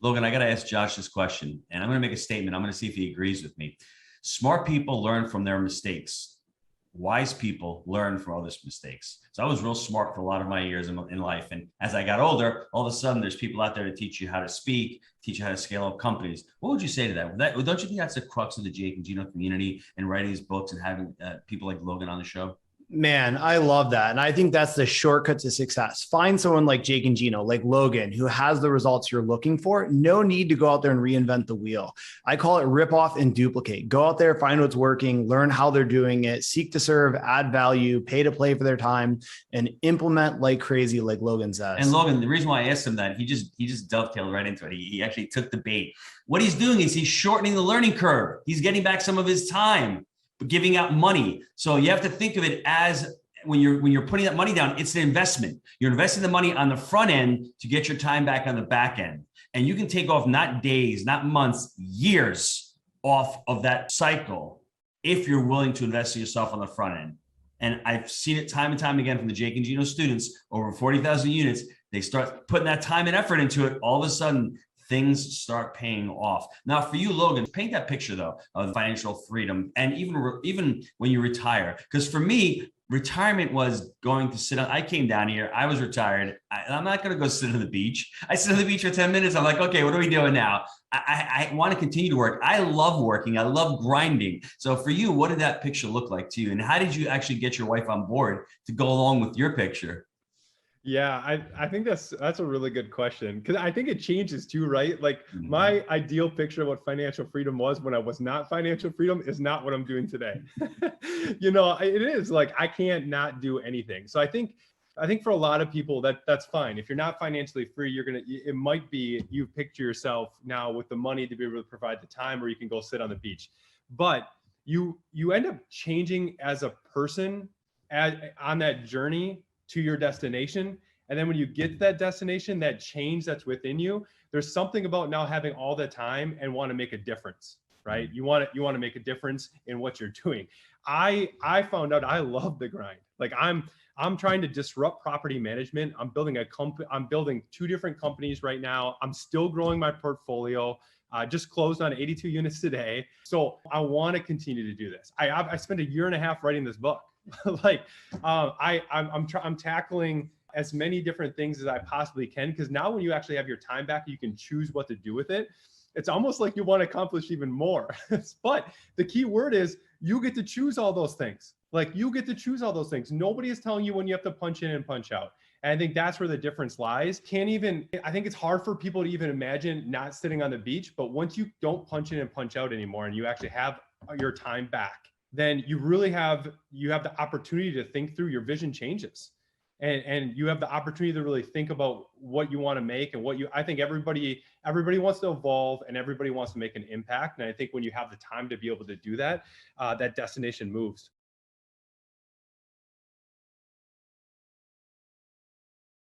Logan, I got to ask Josh this question, and I'm going to make a statement. I'm going to see if he agrees with me. Smart people learn from their mistakes. Wise people learn from others' mistakes. So I was real smart for a lot of my years in life. And as I got older, all of a sudden there's people out there to teach you how to speak, teach you how to scale up companies. What would you say to that? Don't you think that's the crux of the Jake and Gino community and writing these books and having people like Logan on the show? Man, I love that. And I think that's the shortcut to success. Find someone like Jake and Gino, like Logan, who has the results you're looking for. No need to go out there and reinvent the wheel. I call it rip off and duplicate. Go out there, find what's working, learn how they're doing it, seek to serve, add value, pay to play for their time, and implement like crazy, like Logan says. And Logan, the reason why I asked him that, he just dovetailed right into it. He actually took the bait. What he's doing is he's shortening the learning curve. He's getting back some of his time, but giving out money. So you have to think of it as when you're putting that money down, it's an investment. You're investing the money on the front end to get your time back on the back end. And you can take off not days, not months, years off of that cycle if you're willing to invest in yourself on the front end. And I've seen it time and time again from the Jake and Gino students, over 40,000 units. They start putting that time and effort into it. All of a sudden, things start paying off. Now, for you, Logan, paint that picture though of financial freedom, and even when you retire. Because for me, retirement was going to sit on. I came down here. I was retired. I'm not going to go sit on the beach. I sit on the beach for 10 minutes. I'm like, okay, what are we doing now? I want to continue to work. I love working. I love grinding. So for you, what did that picture look like to you? And how did you actually get your wife on board to go along with your picture? Yeah, I think that's a really good question, because I think it changes too, right? Like my ideal picture of what financial freedom was when I was not financial freedom is not what I'm doing today. It is like I can't not do anything. So I think for a lot of people that's fine. If you're not financially free, it might be you picture yourself now with the money to be able to provide the time where you can go sit on the beach. But you end up changing as a person on that journey to your destination. And then when you get to that destination, that change that's within you, there's something about now having all the time and want to make a difference, right? You want to make a difference in what you're doing. I found out I love the grind. Like I'm trying to disrupt property management. I'm building 2 different companies right now. I'm still growing my portfolio. Just closed on 82 units today. So I want to continue to do this. I spent 1.5 years writing this book. I'm tackling as many different things as I possibly can, because now when you actually have your time back, you can choose what to do with it. It's almost like you want to accomplish even more. But the key word is you get to choose all those things. Like you get to choose all those things. Nobody is telling you when you have to punch in and punch out. And I think that's where the difference lies. I think it's hard for people to even imagine not sitting on the beach, but once you don't punch in and punch out anymore and you actually have your time back, then you really have the opportunity to think through. Your vision changes, and you have the opportunity to really think about what you want to make and I think everybody wants to evolve and everybody wants to make an impact. And I think when you have the time to be able to do that, that destination moves.